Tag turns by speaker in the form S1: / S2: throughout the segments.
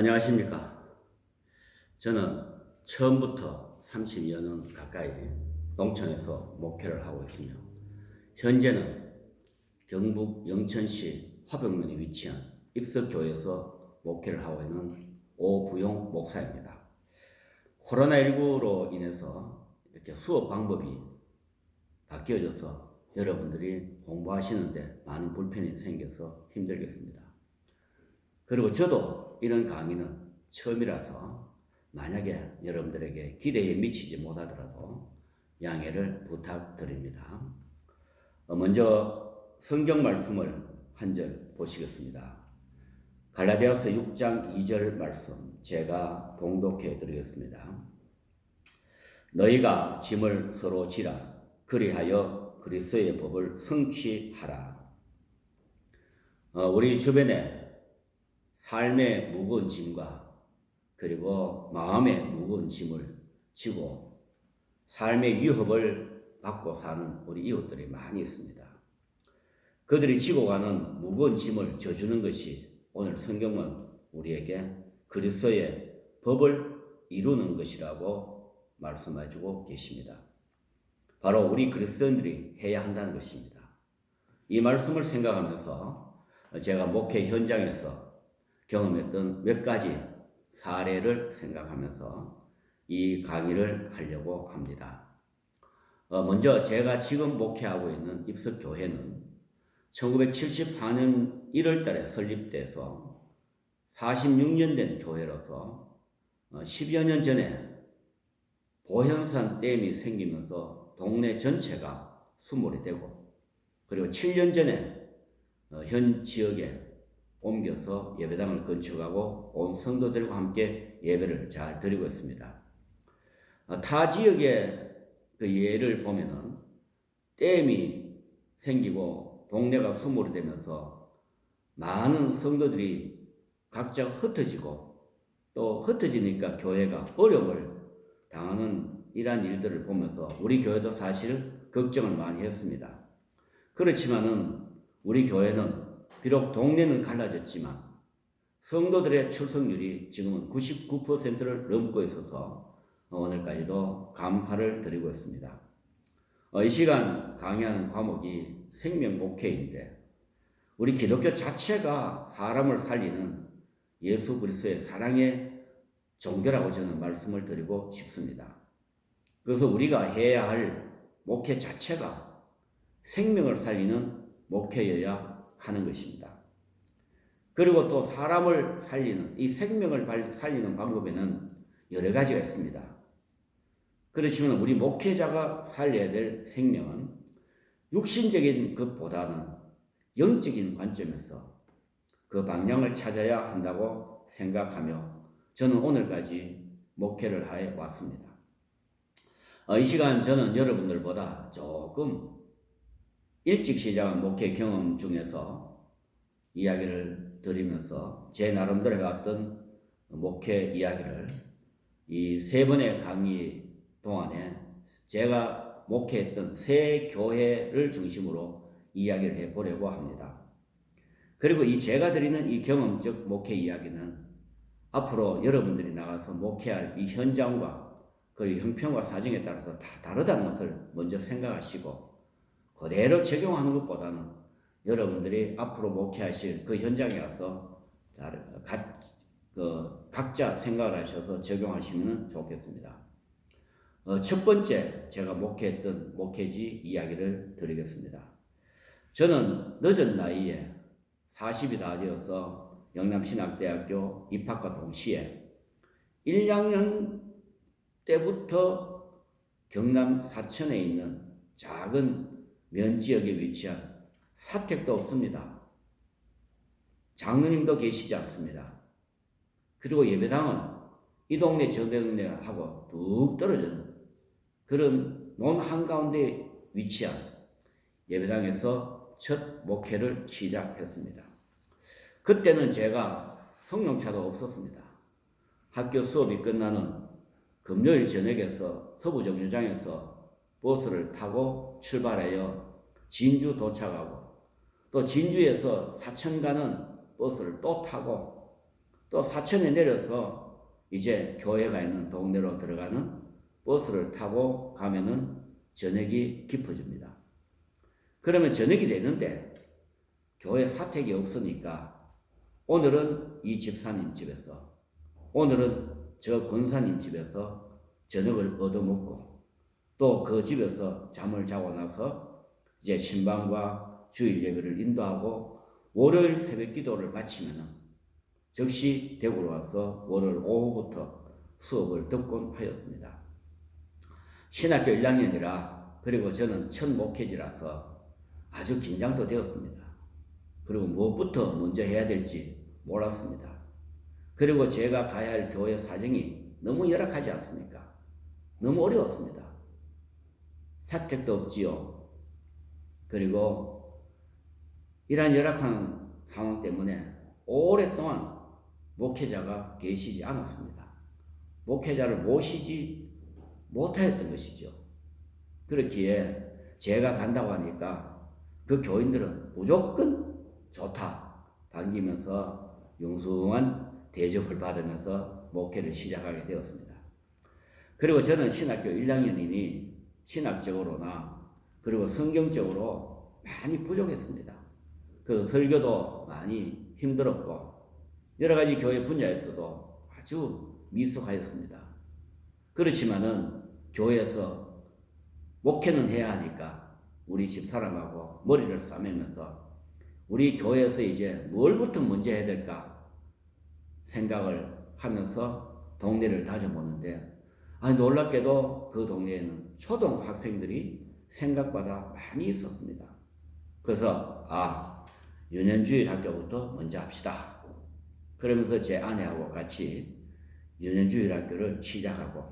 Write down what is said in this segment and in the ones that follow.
S1: 안녕하십니까. 저는 처음부터 30여 년 가까이 농촌에서 목회를 하고 있으며 현재는 경북 영천시 화병면에 위치한 입석교회에서 목회를 하고 있는 오부용 목사입니다. 코로나19로 인해서 이렇게 수업 방법이 바뀌어져서 여러분들이 공부하시는데 많은 불편이 생겨서 힘들겠습니다. 그리고 저도 이런 강의는 처음이라서 만약에 여러분들에게 기대에 미치지 못하더라도 양해를 부탁드립니다. 먼저 성경 말씀을 한 절 보시겠습니다. 갈라디아서 6장 2절 말씀 제가 봉독해 드리겠습니다. 너희가 짐을 서로 지라 그리하여 그리스도의 법을 성취하라. 우리 주변에 삶의 무거운 짐과 그리고 마음의 무거운 짐을 지고 삶의 위협을 받고 사는 우리 이웃들이 많이 있습니다. 그들이 지고 가는 무거운 짐을 져주는 것이 오늘 성경은 우리에게 그리스도의 법을 이루는 것이라고 말씀해주고 계십니다. 바로 우리 그리스도인들이 해야 한다는 것입니다. 이 말씀을 생각하면서 제가 목회 현장에서 경험했던 몇 가지 사례를 생각하면서 이 강의를 하려고 합니다. 먼저 제가 지금 목회하고 있는 입석교회는 1974년 1월 달에 설립돼서 46년 된 교회로서 10여 년 전에 보현산 댐이 생기면서 동네 전체가 수몰이 되고 그리고 7년 전에 현 지역에 옮겨서 예배당을 건축하고 온 성도들과 함께 예배를 잘 드리고 있습니다. 타 지역의 그 예를 보면은 댐이 생기고 동네가 수몰이 되면서 많은 성도들이 각자 흩어지고 또 흩어지니까 교회가 어려움을 당하는 이러한 일들을 보면서 우리 교회도 사실 걱정을 많이 했습니다. 그렇지만은 우리 교회는 비록 동네는 갈라졌지만 성도들의 출석률이 지금은 99%를 넘고 있어서 오늘까지도 감사를 드리고 있습니다. 이 시간 강의하는 과목이 생명 목회인데 우리 기독교 자체가 사람을 살리는 예수 그리스도의 사랑의 종교라고 저는 말씀을 드리고 싶습니다. 그래서 우리가 해야 할 목회 자체가 생명을 살리는 목회여야 하는 것입니다. 그리고 또 사람을 살리는 이 생명을 살리는 방법에는 여러 가지가 있습니다. 그렇지만 우리 목회자가 살려야 될 생명은 육신적인 것보다는 영적인 관점에서 그 방향을 찾아야 한다고 생각하며 저는 오늘까지 목회를 해 왔습니다. 이 시간 저는 여러분들보다 조금 일찍 시작한 목회 경험 중에서 이야기를 드리면서 제 나름대로 해왔던 목회 이야기를 이 세 번의 강의 동안에 제가 목회했던 세 교회를 중심으로 이야기를 해보려고 합니다. 그리고 이 제가 드리는 이 경험적 목회 이야기는 앞으로 여러분들이 나가서 목회할 이 현장과 그리고 형편과 사정에 따라서 다 다르다는 것을 먼저 생각하시고 그대로 적용하는 것보다는 여러분들이 앞으로 목회하실 그 현장에 가서 각자 생각을 하셔서 적용하시면 좋겠습니다. 첫 번째 제가 목회했던 목회지 이야기를 드리겠습니다. 저는 늦은 나이에 40이 다 되어서 영남신학대학교 입학과 동시에 1, 2학년 때부터 경남 사천에 있는 작은 면지역에 위치한 사택도 없습니다. 장로님도 계시지 않습니다. 그리고 예배당은 이 동네 저 동네하고 뚝 떨어진 그런 논 한가운데 위치한 예배당에서 첫 목회를 시작했습니다. 그때는 제가 성령차도 없었습니다. 학교 수업이 끝나는 금요일 저녁에서 서부정류장에서 버스를 타고 출발하여 진주 도착하고 또 진주에서 사천 가는 버스를 또 타고 또 사천에 내려서 이제 교회가 있는 동네로 들어가는 버스를 타고 가면은 저녁이 깊어집니다. 그러면 저녁이 되는데 교회 사택이 없으니까 오늘은 이 집사님 집에서, 오늘은 저 권사님 집에서 저녁을 얻어먹고 또 그 집에서 잠을 자고 나서 이제 신방과 주일 예배를 인도하고 월요일 새벽 기도를 마치면은 즉시 대구로 와서 월요일 오후부터 수업을 듣곤 하였습니다. 신학교 1학년이라 그리고 저는 첫 목회지라서 아주 긴장도 되었습니다. 그리고 무엇부터 먼저 해야 될지 몰랐습니다. 그리고 제가 가야 할 교회 사정이 너무 열악하지 않습니까? 너무 어려웠습니다. 사택도 없지요. 그리고 이러한 열악한 상황 때문에 오랫동안 목회자가 계시지 않았습니다. 목회자를 모시지 못하였던 것이죠. 그렇기에 제가 간다고 하니까 그 교인들은 무조건 좋다 반기면서 융숭한 대접을 받으면서 목회를 시작하게 되었습니다. 그리고 저는 신학교 1학년이니 신학적으로나 그리고 성경적으로 많이 부족했습니다. 그래서 설교도 많이 힘들었고 여러 가지 교회 분야에서도 아주 미숙하였습니다. 그렇지만은 교회에서 목회는 해야 하니까 우리 집사람하고 머리를 싸매면서 우리 교회에서 이제 뭘부터 먼저 해야 될까 생각을 하면서 동네를 다져보는데 놀랍게도 그 동네에는 초등학생들이 생각보다 많이 있었습니다. 그래서 유년주일 학교부터 먼저 합시다. 그러면서 제 아내하고 같이 유년주일 학교를 시작하고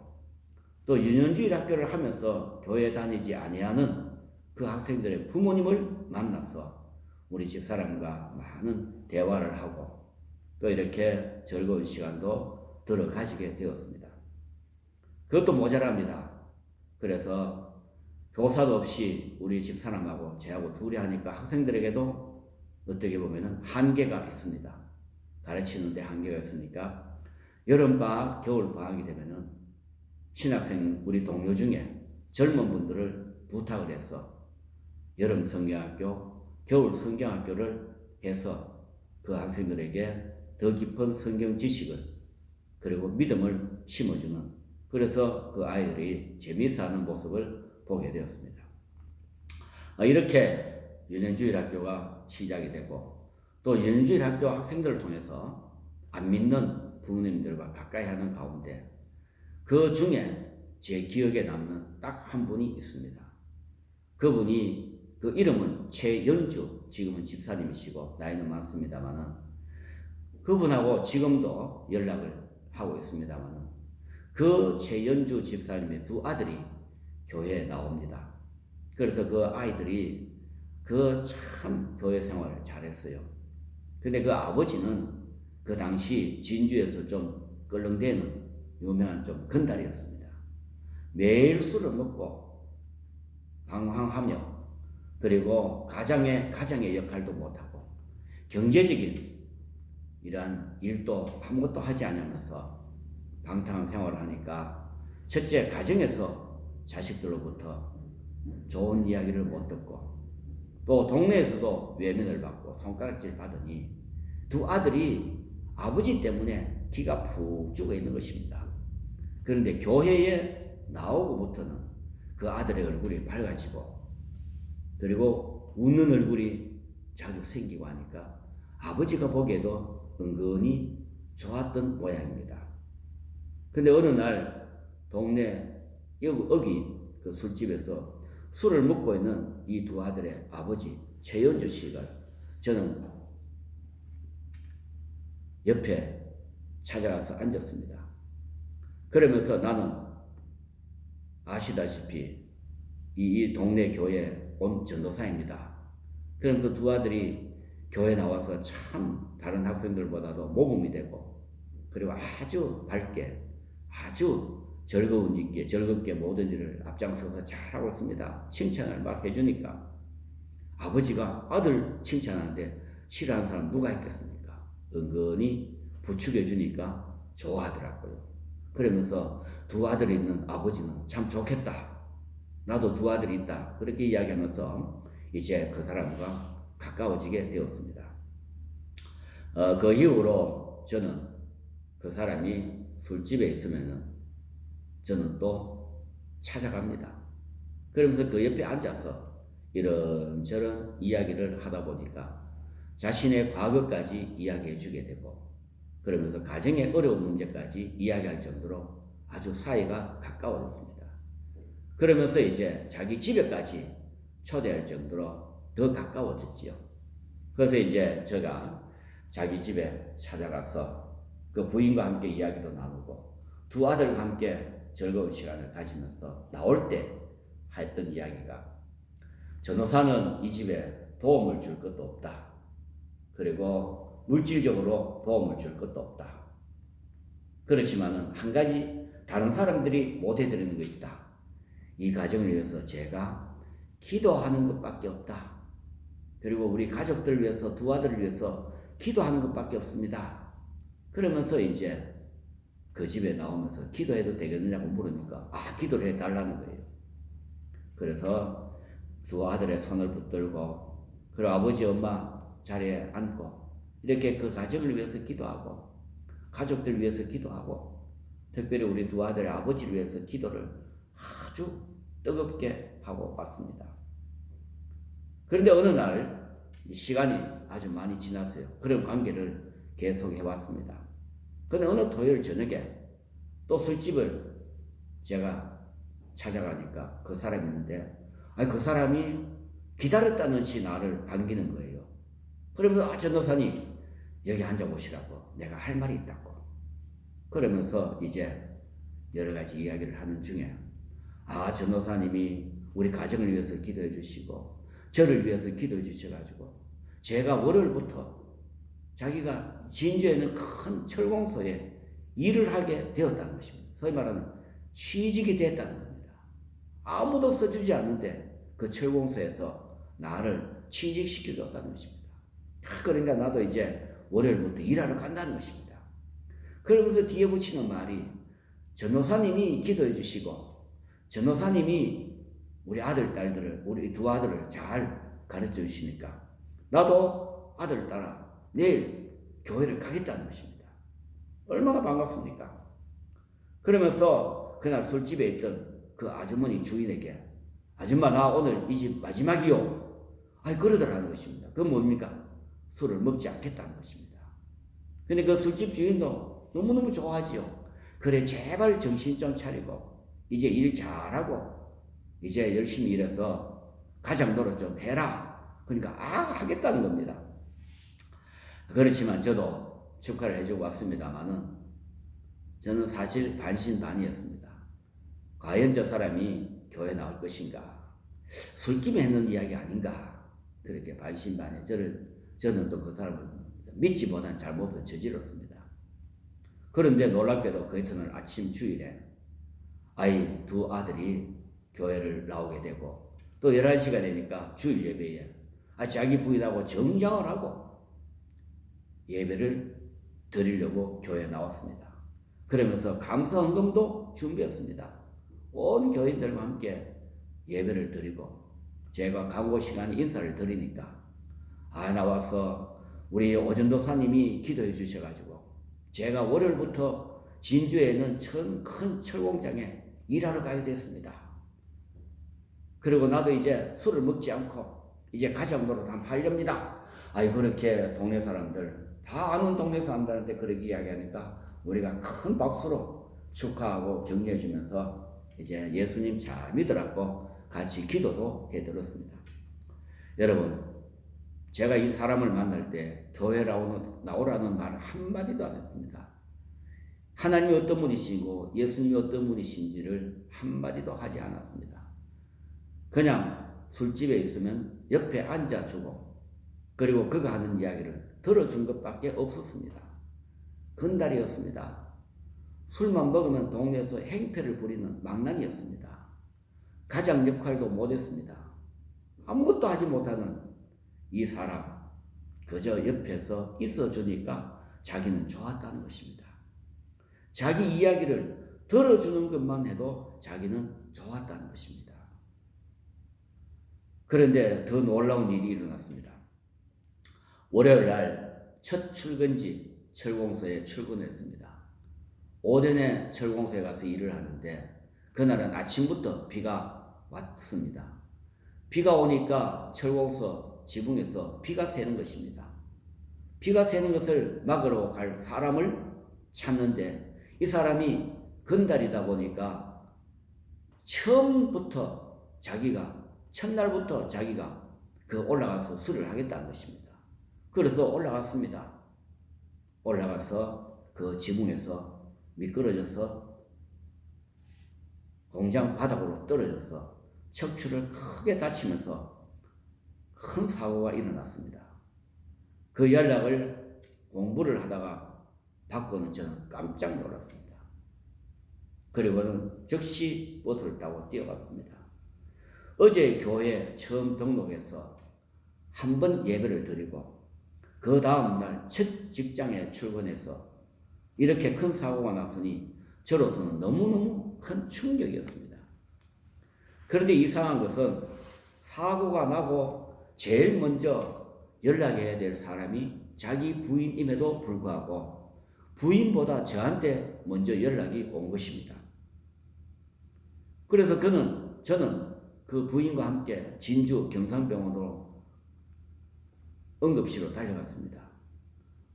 S1: 또 유년주일 학교를 하면서 교회 다니지 아니하는 그 학생들의 부모님을 만나서 우리 집사람과 많은 대화를 하고 또 이렇게 즐거운 시간도 들어 가지게 되었습니다. 그것도 모자랍니다. 그래서 교사도 없이 우리 집사람하고 저하고 둘이 하니까 학생들에게도 어떻게 보면 한계가 있습니다. 가르치는데 한계가 있으니까 여름방학, 겨울방학이 되면은 신학생 우리 동료 중에 젊은 분들을 부탁을 해서 여름 성경학교, 겨울 성경학교를 해서 그 학생들에게 더 깊은 성경 지식을 그리고 믿음을 심어주는 그래서 그 아이들이 재미있어 하는 모습을 보게 되었습니다. 이렇게 유년주일 학교가 시작이 되고 또 유년주일 학교 학생들을 통해서 안 믿는 부모님들과 가까이 하는 가운데 그 중에 제 기억에 남는 딱 한 분이 있습니다. 그분이 그 이름은 최연주, 지금은 집사님이시고 나이는 많습니다만은 그분하고 지금도 연락을 하고 있습니다만은 그 최연주 집사님의 두 아들이 교회에 나옵니다. 그래서 그 아이들이 그 참 교회 생활을 잘했어요. 근데 그 아버지는 그 당시 진주에서 좀 껄렁대는 유명한 좀 건달이었습니다. 매일 술을 먹고 방황하며 그리고 가장의 역할도 못하고 경제적인 이러한 일도 아무것도 하지 않으면서 방탕한 생활을 하니까 첫째 가정에서 자식들로부터 좋은 이야기를 못 듣고 또 동네에서도 외면을 받고 손가락질 받으니 두 아들이 아버지 때문에 기가 푹 죽어 있는 것입니다. 그런데 교회에 나오고부터는 그 아들의 얼굴이 밝아지고 그리고 웃는 얼굴이 자주 생기고 하니까 아버지가 보기에도 은근히 좋았던 모양입니다. 근데 어느 날 동네 여기 그 술집에서 술을 먹고 있는 이 두 아들의 아버지 최연주 씨가 저는 옆에 찾아가서 앉았습니다. 그러면서 나는 아시다시피 이 동네 교회 온 전도사입니다. 그러면서 두 아들이 교회 나와서 참 다른 학생들보다도 모범이 되고 그리고 아주 밝게 아주 즐겁게 모든 일을 앞장서서 잘하고 있습니다. 칭찬을 막 해주니까 아버지가 아들 칭찬하는데 싫어하는 사람 누가 있겠습니까? 은근히 부축해 주니까 좋아하더라고요. 그러면서 두 아들이 있는 아버지는 참 좋겠다. 나도 두 아들이 있다. 그렇게 이야기하면서 이제 그 사람과 가까워지게 되었습니다. 그 이후로 저는 그 사람이 술집에 있으면은 저는 또 찾아갑니다. 그러면서 그 옆에 앉아서 이런저런 이야기를 하다 보니까 자신의 과거까지 이야기해 주게 되고, 그러면서 가정의 어려운 문제까지 이야기할 정도로 아주 사이가 가까워졌습니다. 그러면서 이제 자기 집에까지 초대할 정도로 더 가까워졌지요. 그래서 이제 제가 자기 집에 찾아가서 그 부인과 함께 이야기도 나누고 두 아들과 함께 즐거운 시간을 가지면서 나올 때 했던 이야기가, 전도사는 이 집에 도움을 줄 것도 없다. 그리고 물질적으로 도움을 줄 것도 없다. 그렇지만은 한 가지 다른 사람들이 못 해드리는 것이다. 이 가정을 위해서 제가 기도하는 것밖에 없다. 그리고 우리 가족들 위해서, 두 아들을 위해서 기도하는 것밖에 없습니다. 그러면서 이제 그 집에 나오면서 기도해도 되겠느냐고 물으니까 기도를 해달라는 거예요. 그래서 두 아들의 손을 붙들고, 그리고 아버지 엄마 자리에 앉고 이렇게 그 가정을 위해서 기도하고 가족들 위해서 기도하고 특별히 우리 두 아들의 아버지를 위해서 기도를 아주 뜨겁게 하고 왔습니다. 그런데 어느 날 시간이 아주 많이 지났어요. 그런 관계를 계속 해왔습니다. 그런데 어느 토요일 저녁에 또 술집을 제가 찾아가니까 그 사람이 있는데, 그 사람이 기다렸다는 듯이 나를 반기는 거예요. 그러면서 전도사님 여기 앉아보시라고, 내가 할 말이 있다고. 그러면서 이제 여러 가지 이야기를 하는 중에 전도사님이 우리 가정을 위해서 기도해 주시고 저를 위해서 기도해 주셔가지고 제가 월요일부터 자기가 진주에는 큰 철공소에 일을 하게 되었다는 것입니다. 소위 말하는 취직이 됐다는 겁니다. 아무도 써주지 않는데 그 철공소에서 나를 취직시켜줬다는 것입니다. 그러니까 나도 이제 월요일부터 일하러 간다는 것입니다. 그러면서 뒤에 붙이는 말이, 전도사님이 기도해 주시고 전도사님이 우리 아들, 딸들을, 우리 두 아들을 잘 가르쳐 주시니까 나도 아들 따라 내일 교회를 가겠다는 것입니다. 얼마나 반갑습니까? 그러면서 그날 술집에 있던 그 아주머니 주인에게, 아줌마 나 오늘 이 집 마지막이요. 그러더라는 것입니다. 그건 뭡니까? 술을 먹지 않겠다는 것입니다. 근데 그 술집 주인도 너무너무 좋아하지요. 그래 제발 정신 좀 차리고 이제 일 잘하고 이제 열심히 일해서 가장 노릇 좀 해라. 그러니까 하겠다는 겁니다. 그렇지만 저도 축하를 해주고 왔습니다만은 저는 사실 반신반의였습니다. 과연 저 사람이 교회 나올 것인가? 술김에 했는 이야기 아닌가? 그렇게 반신반의. 저는 또 그 사람을 믿지 못한 잘못을 저질렀습니다. 그런데 놀랍게도 그 이튿날 아침 주일에 두 아들이 교회를 나오게 되고 또 11시가 되니까 주일 예배에 자기 부인하고 정장을 하고 예배를 드리려고 교회에 나왔습니다. 그러면서 감사 헌금도 준비했습니다. 온 교인들과 함께 예배를 드리고 제가 강고 시간에 인사를 드리니까 나와서 우리 오전도사님이 기도해 주셔가지고 제가 월요일부터 진주에 있는 큰 철공장에 일하러 가게 됐습니다. 그리고 나도 이제 술을 먹지 않고 이제 가정 노릇 한번 하렵니다. 그렇게 동네 사람들, 다 아는 동네 사람들한테 그렇게 이야기하니까 우리가 큰 박수로 축하하고 격려해 주면서 이제 예수님 잘 믿으라고 같이 기도도 해드렸습니다. 여러분, 제가 이 사람을 만날 때 교회 나오라는 말 한마디도 안 했습니다. 하나님이 어떤 분이시고 예수님이 어떤 분이신지를 한마디도 하지 않았습니다. 그냥 술집에 있으면 옆에 앉아주고 그리고 그가 하는 이야기를 들어준 것밖에 없었습니다. 건달이었습니다. 술만 먹으면 동네에서 행패를 부리는 망나니였습니다. 가장 역할도 못했습니다. 아무것도 하지 못하는 이 사람, 그저 옆에서 있어주니까 자기는 좋았다는 것입니다. 자기 이야기를 들어주는 것만 해도 자기는 좋았다는 것입니다. 그런데 더 놀라운 일이 일어났습니다. 월요일 날 첫 출근지 철공소에 출근했습니다. 오전에 철공소에 가서 일을 하는데 그날은 아침부터 비가 왔습니다. 비가 오니까 철공소 지붕에서 비가 새는 것입니다. 비가 새는 것을 막으러 갈 사람을 찾는데 이 사람이 건달이다 보니까 첫날부터 자기가 올라가서 술을 하겠다는 것입니다. 그래서 올라갔습니다. 올라가서 그 지붕에서 미끄러져서 공장 바닥으로 떨어져서 척추를 크게 다치면서 큰 사고가 일어났습니다. 그 연락을 공부를 하다가 받고는 저는 깜짝 놀랐습니다. 그리고는 즉시 버스를 타고 뛰어갔습니다. 어제 교회에 처음 등록해서 한 번 예배를 드리고 그 다음날 첫 직장에 출근해서 이렇게 큰 사고가 났으니 저로서는 너무너무 큰 충격이었습니다. 그런데 이상한 것은 사고가 나고 제일 먼저 연락해야 될 사람이 자기 부인임에도 불구하고 부인보다 저한테 먼저 연락이 온 것입니다. 그래서 저는 그 부인과 함께 진주 경상병원으로 응급실로 달려갔습니다.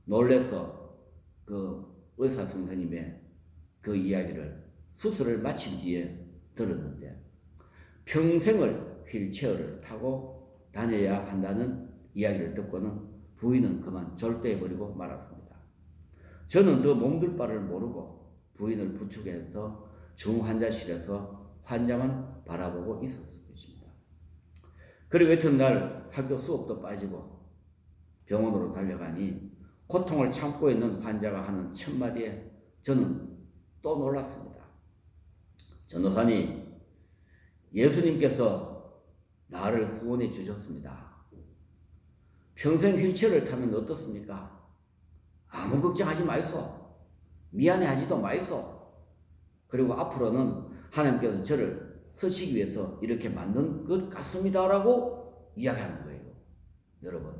S1: 놀라서 그 의사 선생님의 그 이야기를 수술을 마친 뒤에 들었는데 평생을 휠체어를 타고 다녀야 한다는 이야기를 듣고는 부인은 그만 졸도해버리고 말았습니다. 저는 더 몸둘 바를 모르고 부인을 부축해서 중환자실에서 환자만 바라보고 있었을 것입니다. 그리고 이튿날 학교 수업도 빠지고 병원으로 달려가니 고통을 참고 있는 환자가 하는 첫마디에 저는 또 놀랐습니다. 전도사님, 예수님께서 나를 구원해 주셨습니다. 평생 휠체어를 타면 어떻습니까? 아무 걱정하지 마이소. 미안해하지도 마이소. 그리고 앞으로는 하나님께서 저를 서시기 위해서 이렇게 만든 것 같습니다라고 이야기하는 거예요. 여러분,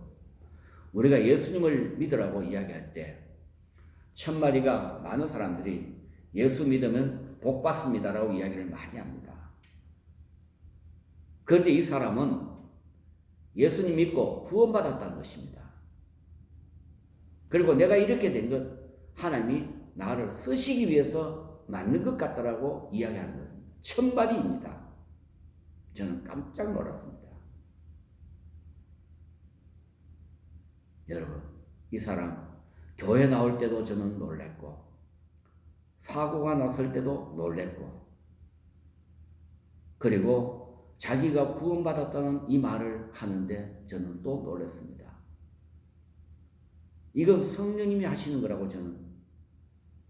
S1: 우리가 예수님을 믿으라고 이야기할 때 첫마디가 많은 사람들이 예수 믿으면 복 받습니다라고 이야기를 많이 합니다. 그런데 이 사람은 예수님 믿고 구원받았다는 것입니다. 그리고 내가 이렇게 된 것 하나님이 나를 쓰시기 위해서 만든 것 같다라고 이야기하는 것 첫마디입니다. 저는 깜짝 놀랐습니다. 여러분, 이 사람 교회 나올 때도 저는 놀랬고 사고가 났을 때도 놀랬고 그리고 자기가 구원받았다는 이 말을 하는데 저는 또 놀랐습니다. 이건 성령님이 하시는 거라고 저는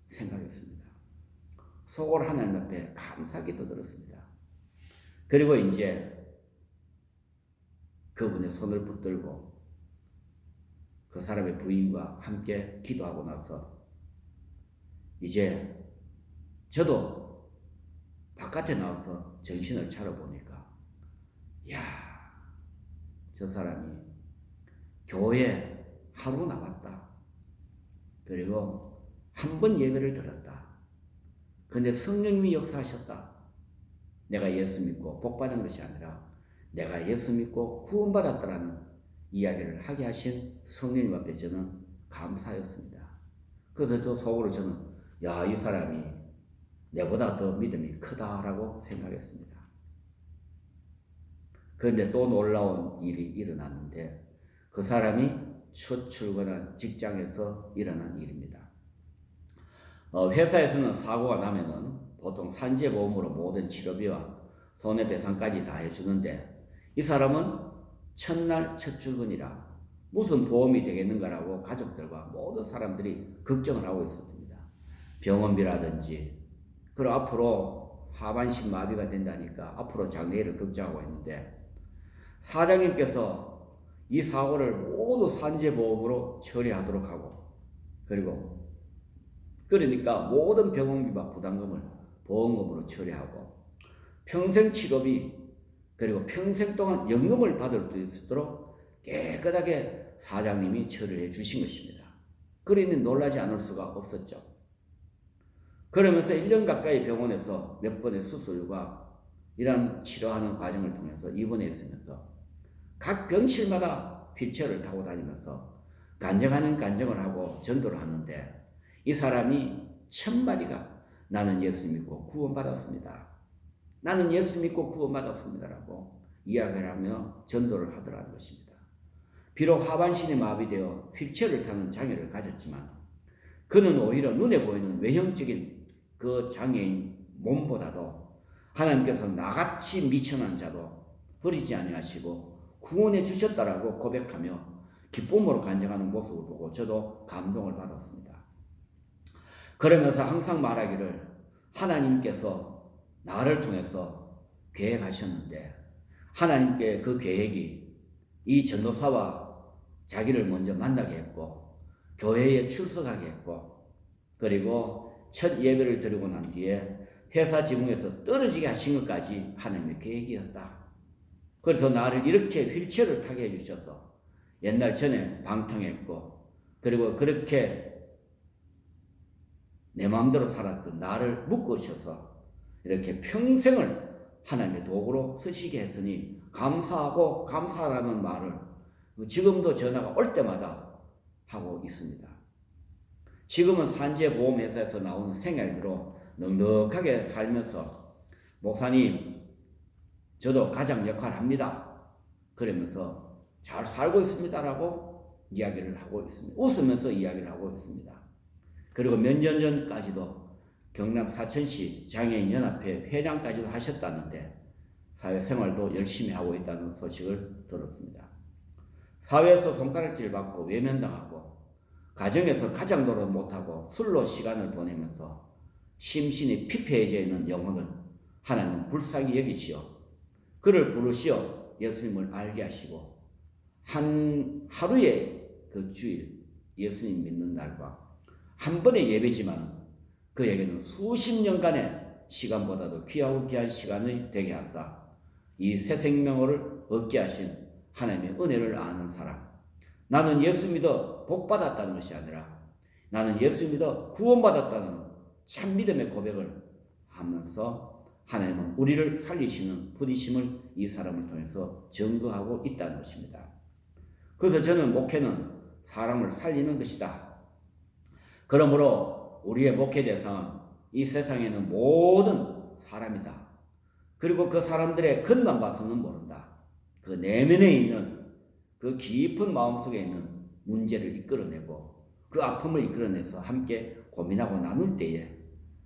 S1: 생각했습니다. 속으로 하나님 앞에 감사기도 들었습니다. 그리고 이제 그분의 손을 붙들고 그 사람의 부인과 함께 기도하고 나서 이제 저도 바깥에 나와서 정신을 차려보니까 이야, 저 사람이 교회 하루 나왔다. 그리고 한 번 예배를 들었다. 근데 성령님이 역사하셨다. 내가 예수 믿고 복받은 것이 아니라 내가 예수 믿고 구원받았다라는 이야기를 하게 하신 성령님 앞에 저는 감사였습니다. 그래서 저 속으로 저는 이 사람이 내보다 더 믿음이 크다라고 생각했습니다. 그런데 또 놀라운 일이 일어났는데 그 사람이 첫 출근한 직장에서 일어난 일입니다. 회사에서는 사고가 나면은 보통 산재보험으로 모든 치료비와 손해배상까지 다 해주는데 이 사람은 첫날 첫 출근이라 무슨 보험이 되겠는가라고 가족들과 모든 사람들이 걱정을 하고 있었습니다. 병원비라든지 그리고 앞으로 하반신 마비가 된다니까 앞으로 장래를 걱정하고 있는데 사장님께서 이 사고를 모두 산재보험으로 처리하도록 하고 그리고 그러니까 모든 병원비와 부담금을 보험금으로 처리하고 평생 치료비 그리고 평생 동안 연금을 받을 수 있도록 깨끗하게 사장님이 처리해 주신 것입니다. 그러니 놀라지 않을 수가 없었죠. 그러면서 1년 가까이 병원에서 몇 번의 수술과 이런 치료하는 과정을 통해서 입원해 있으면서 각 병실마다 휠체어를 타고 다니면서 간증을 하고 전도를 하는데 이 사람이 첫 마디가 나는 예수 믿고 구원받았습니다. 나는 예수 믿고 구원받았습니다라고 이야기를 하며 전도를 하더라는 것입니다. 비록 하반신이 마비되어 휠체어를 타는 장애를 가졌지만 그는 오히려 눈에 보이는 외형적인 그 장애인 몸보다도 하나님께서 나같이 미천한 자도 버리지 아니하시고 구원해 주셨다라고 고백하며 기쁨으로 간증하는 모습을 보고 저도 감동을 받았습니다. 그러면서 항상 말하기를 하나님께서 나를 통해서 계획하셨는데 하나님께 그 계획이 이 전도사와 자기를 먼저 만나게 했고 교회에 출석하게 했고 그리고 첫 예배를 드리고 난 뒤에 회사 지붕에서 떨어지게 하신 것까지 하나님의 계획이었다. 그래서 나를 이렇게 휠체어를 타게 해주셔서 옛날 전에 방탕했고 그리고 그렇게 내 마음대로 살았던 나를 묶으셔서 이렇게 평생을 하나님의 도구로 쓰시게 했으니 감사하고 감사하라는 말을 지금도 전화가 올 때마다 하고 있습니다. 지금은 산재보험회사에서 나오는 생활비로 넉넉하게 살면서 목사님 저도 가장 역할을 합니다. 그러면서 잘 살고 있습니다라고 이야기를 하고 있습니다. 웃으면서 이야기를 하고 있습니다. 그리고 몇 년 전까지도 경남 사천시 장애인연합회 회장까지도 하셨다는데 사회생활도 열심히 하고 있다는 소식을 들었습니다. 사회에서 손가락질 받고 외면당하고 가정에서 가장 노릇 못하고 술로 시간을 보내면서 심신이 피폐해져 있는 영혼을 하나님 불쌍히 여기시어 그를 부르시어 예수님을 알게 하시고 하루에 그 주일 예수님 믿는 날과 한 번의 예배지만 그에게는 수십 년간의 시간보다도 귀하고 귀한 시간이 되게 하사 이 새 생명을 얻게 하신 하나님의 은혜를 아는 사람. 나는 예수 믿어 복 받았다는 것이 아니라 나는 예수 믿어 구원받았다는 참 믿음의 고백을 하면서 하나님은 우리를 살리시는 부디심을 이 사람을 통해서 증거하고 있다는 것입니다. 그래서 저는 목회는 사람을 살리는 것이다. 그러므로 우리의 목회 대상은 이 세상에는 모든 사람이다. 그리고 그 사람들의 겉만 봐서는 모른다. 그 내면에 있는 그 깊은 마음속에 있는 문제를 이끌어내고 그 아픔을 이끌어내서 함께 고민하고 나눌 때에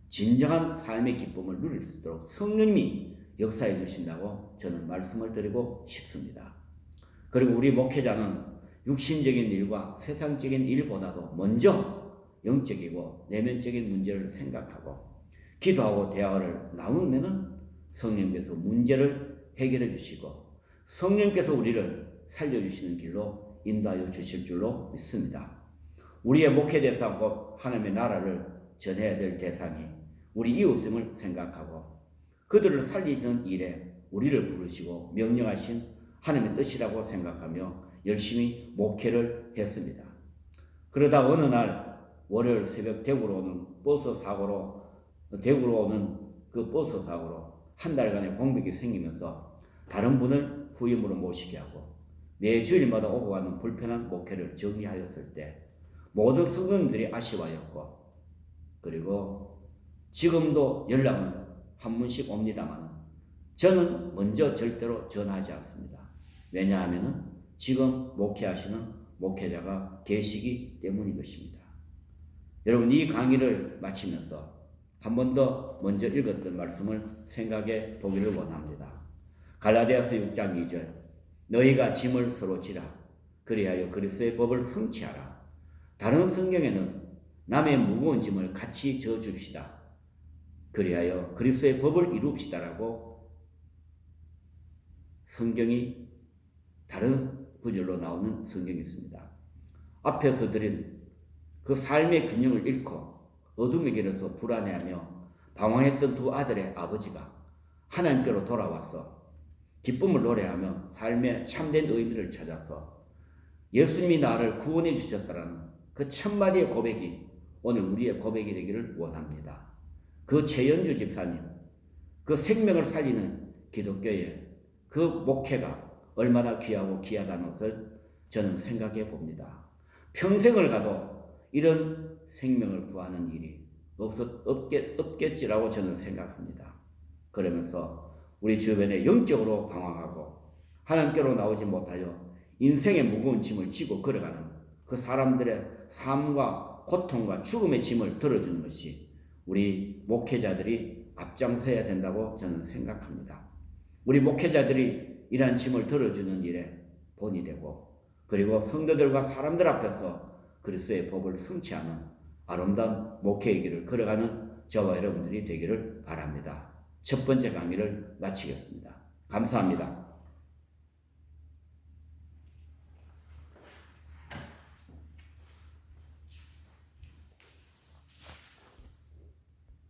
S1: 진정한 삶의 기쁨을 누릴 수 있도록 성령님이 역사해 주신다고 저는 말씀을 드리고 싶습니다. 그리고 우리 목회자는 육신적인 일과 세상적인 일보다도 먼저 영적이고 내면적인 문제를 생각하고 기도하고 대화를 나누면은 성령께서 문제를 해결해 주시고 성령께서 우리를 살려주시는 길로 인도하여 주실 줄로 믿습니다. 우리의 목회 대상 곧 하나님의 나라를 전해야 될 대상이 우리 이웃을 생각하고 그들을 살리는 일에 우리를 부르시고 명령하신 하나님의 뜻이라고 생각하며 열심히 목회를 했습니다. 그러다 어느 날 월요일 새벽 대구로 오는 버스 사고로 한 달간의 공백이 생기면서 다른 분을 후임으로 모시게 하고 매 주일마다 오고 가는 불편한 목회를 정리하였을 때 모든 성도님들이 아쉬워하였고 그리고 지금도 연락은 한 번씩 옵니다만 저는 먼저 절대로 전하지 않습니다. 왜냐하면 지금 목회하시는 목회자가 계시기 때문인 것입니다. 여러분 이 강의를 마치면서 한 번 더 먼저 읽었던 말씀을 생각해 보기를 원합니다. 갈라디아서 6장 2절 너희가 짐을 서로 지라 그리하여 그리스도의 법을 성취하라. 다른 성경에는 남의 무거운 짐을 같이 져줍시다. 그리하여 그리스도의 법을 이룹시다라고 성경이 다른 구절로 나오는 성경이 있습니다. 앞에서 드린 그 삶의 균형을 잃고 어둠의 길에서 불안해하며 방황했던 두 아들의 아버지가 하나님께로 돌아와서 기쁨을 노래하며 삶의 참된 의미를 찾아서 예수님이 나를 구원해 주셨다라는 그 첫마디의 고백이 오늘 우리의 고백이 되기를 원합니다. 그 최연주 집사님, 그 생명을 살리는 기독교의 그 목회가 얼마나 귀하고 귀하다는 것을 저는 생각해 봅니다. 평생을 가도 이런 생명을 구하는 일이 없겠지라고 저는 생각합니다. 그러면서 우리 주변에 영적으로 방황하고 하나님께로 나오지 못하여 인생의 무거운 짐을 지고 걸어가는 그 사람들의 삶과 고통과 죽음의 짐을 들어주는 것이 우리 목회자들이 앞장서야 된다고 저는 생각합니다. 우리 목회자들이 이러한 짐을 들어주는 일에 본이 되고 그리고 성도들과 사람들 앞에서 그리스도의 법을 성취하는 아름다운 목회의 길을 걸어가는 저와 여러분들이 되기를 바랍니다. 첫 번째 강의를 마치겠습니다. 감사합니다.